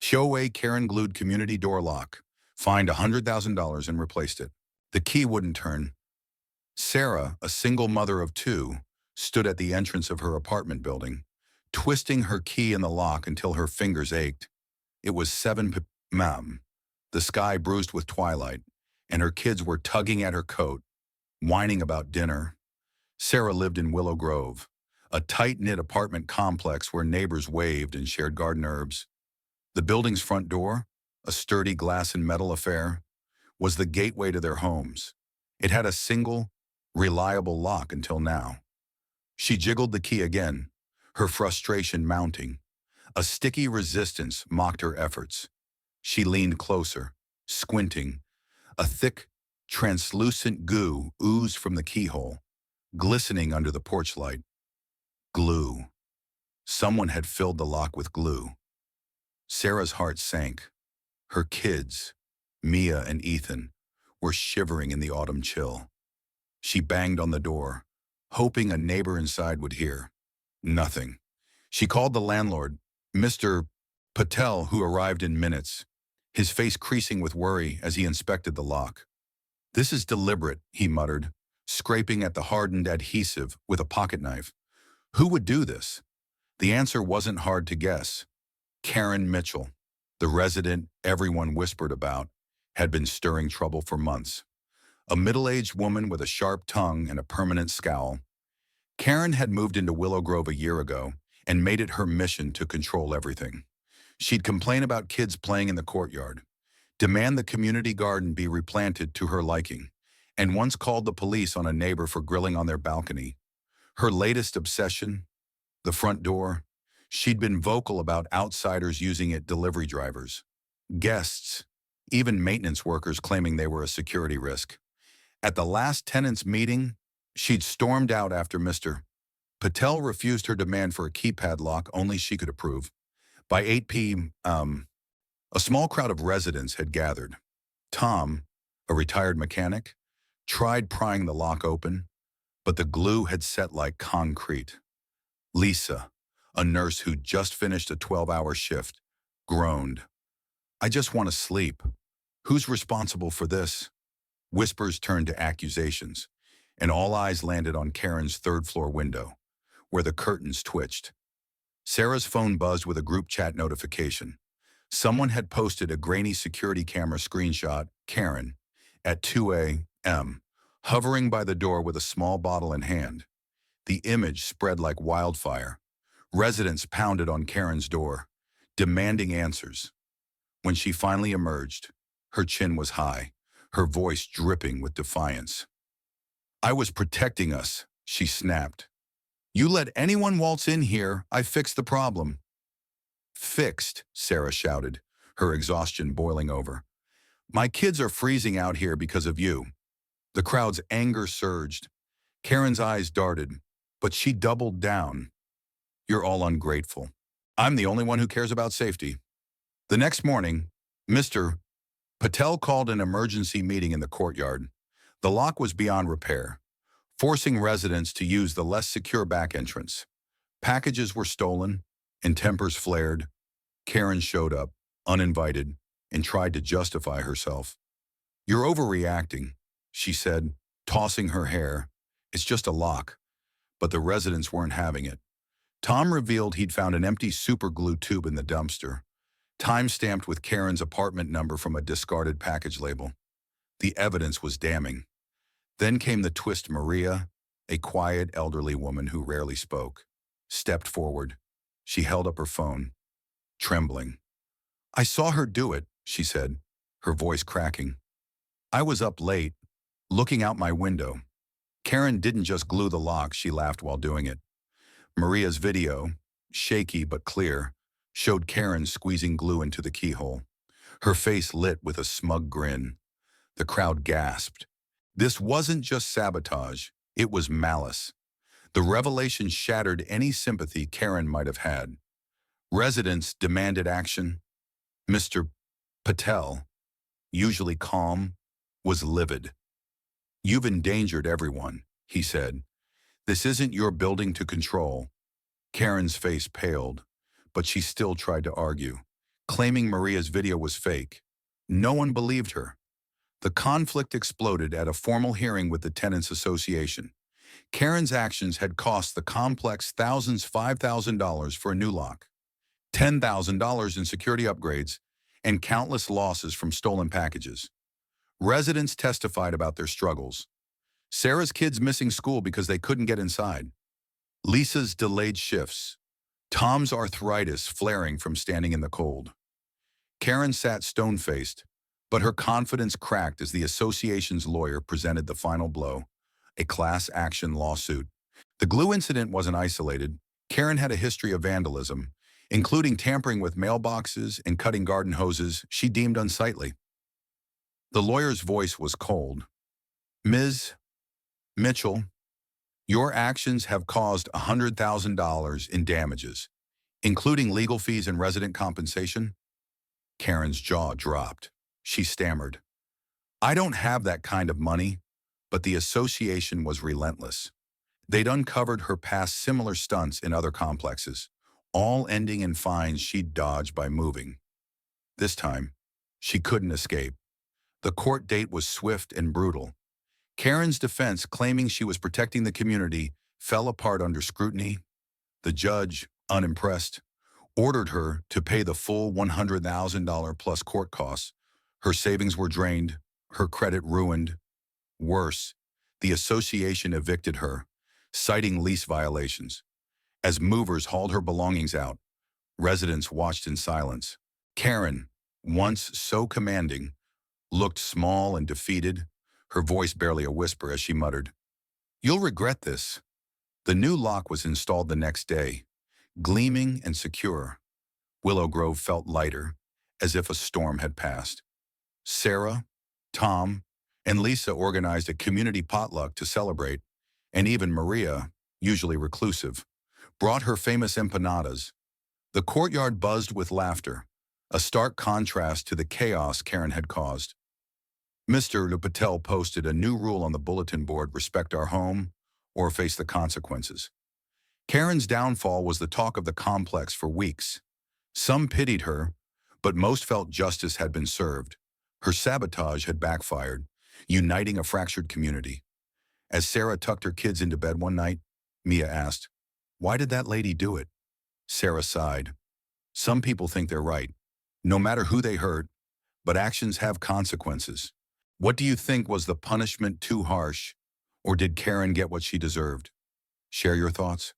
HOA Karen glued community door lock. Fined $100,000 and replaced it. The key wouldn't turn. Sarah, a single mother of two, stood at the entrance of her apartment building, twisting her key in the lock until her fingers ached. It was 7 p.m. The sky bruised with twilight, and her kids were tugging at her coat, whining about dinner. Sarah lived in Willow Grove, a tight-knit apartment complex where neighbors waved and shared garden herbs. The building's front door, a sturdy glass and metal affair, was the gateway to their homes. It had a single, reliable lock until now. She jiggled the key again, her frustration mounting. A sticky resistance mocked her efforts. She leaned closer, squinting. A thick, translucent goo oozed from the keyhole, glistening under the porch light. Glue. Someone had filled the lock with glue. Sarah's heart sank. Her kids, Mia and Ethan, were shivering in the autumn chill. She banged on the door, hoping a neighbor inside would hear. Nothing. She called the landlord, Mr. Patel, who arrived in minutes, his face creasing with worry as he inspected the lock. "This is deliberate," he muttered, scraping at the hardened adhesive with a pocket knife. Who would do this? The answer wasn't hard to guess. Karen Mitchell, the resident everyone whispered about, had been stirring trouble for months. A middle-aged woman with a sharp tongue and a permanent scowl. Karen had moved into Willow Grove a year ago and made it her mission to control everything. She'd complain about kids playing in the courtyard, demand the community garden be replanted to her liking, and once called the police on a neighbor for grilling on their balcony. Her latest obsession, the front door. She'd been vocal about outsiders using it, delivery drivers, guests, even maintenance workers claiming they were a security risk. At the last tenants' meeting, she'd stormed out after Mr. Patel refused her demand for a keypad lock only she could approve. By 8 p.m., a small crowd of residents had gathered. Tom, a retired mechanic, tried prying the lock open, but the glue had set like concrete. Lisa, a nurse who'd just finished a 12-hour shift, groaned. "I just want to sleep. Who's responsible for this?" Whispers turned to accusations, and all eyes landed on Karen's third-floor window, where the curtains twitched. Sarah's phone buzzed with a group chat notification. Someone had posted a grainy security camera screenshot, Karen, at 2 a.m., hovering by the door with a small bottle in hand. The image spread like wildfire. Residents pounded on Karen's door, demanding answers. When she finally emerged, her chin was high, her voice dripping with defiance. "I was protecting us," she snapped. "You let anyone waltz in here, I fixed the problem." "Fixed," Sarah shouted, her exhaustion boiling over. "My kids are freezing out here because of you." The crowd's anger surged. Karen's eyes darted, but she doubled down. "You're all ungrateful. I'm the only one who cares about safety." The next morning, Mr. Patel called an emergency meeting in the courtyard. The lock was beyond repair, forcing residents to use the less secure back entrance. Packages were stolen, and tempers flared. Karen showed up, uninvited, and tried to justify herself. "You're overreacting," she said, tossing her hair. "It's just a lock." But the residents weren't having it. Tom revealed he'd found an empty superglue tube in the dumpster, time-stamped with Karen's apartment number from a discarded package label. The evidence was damning. Then came the twist. Maria, a quiet elderly woman who rarely spoke, stepped forward. She held up her phone, trembling. "I saw her do it," she said, her voice cracking. "I was up late, looking out my window. Karen didn't just glue the lock, she laughed while doing it." Maria's video, shaky but clear, showed Karen squeezing glue into the keyhole, her face lit with a smug grin. The crowd gasped. This wasn't just sabotage, it was malice. The revelation shattered any sympathy Karen might have had. Residents demanded action. Mr. Patel, usually calm, was livid. "You've endangered everyone," he said. "This isn't your building to control." Karen's face paled, but she still tried to argue. claiming Maria's video was fake. No one believed her. The conflict exploded at a formal hearing with the Tenants Association. Karen's actions had cost the complex thousands $5,000 for a new lock, $10,000 in security upgrades, and countless losses from stolen packages. Residents testified about their struggles. Sarah's kids missing school because they couldn't get inside. Lisa's delayed shifts. Tom's arthritis flaring from standing in the cold. Karen sat stone-faced, but her confidence cracked as the association's lawyer presented the final blow, a class action lawsuit. The glue incident wasn't isolated. Karen had a history of vandalism, including tampering with mailboxes and cutting garden hoses she deemed unsightly. The lawyer's voice was cold. Ms. Mitchell, your actions have caused $100,000 in damages, including legal fees and resident compensation. Karen's jaw dropped. She stammered, I don't have that kind of money, but the association was relentless. They'd uncovered her past similar stunts in other complexes, all ending in fines she'd dodged by moving. This time, she couldn't escape. The court date was swift and brutal. Karen's defense, claiming she was protecting the community, fell apart under scrutiny. The judge, unimpressed, ordered her to pay the full $100,000 plus court costs. Her savings were drained, her credit ruined. Worse, the association evicted her, citing lease violations. As movers hauled her belongings out, residents watched in silence. Karen, once so commanding, looked small and defeated, her voice barely a whisper as she muttered, You'll regret this. The new lock was installed the next day, gleaming and secure. Willow Grove felt lighter, as if a storm had passed. Sarah, Tom, and Lisa organized a community potluck to celebrate, and even Maria, usually reclusive, brought her famous empanadas. The courtyard buzzed with laughter, a stark contrast to the chaos Karen had caused. Mr. Patel posted a new rule on the bulletin board: respect our home or face the consequences. Karen's downfall was the talk of the complex for weeks. Some pitied her, but most felt justice had been served. Her sabotage had backfired, uniting a fractured community. As Sarah tucked her kids into bed one night, Mia asked, Why did that lady do it? Sarah sighed. Some people think they're right, no matter who they hurt, but actions have consequences. What do you think? Was the punishment too harsh, or did Karen get what she deserved? Share your thoughts.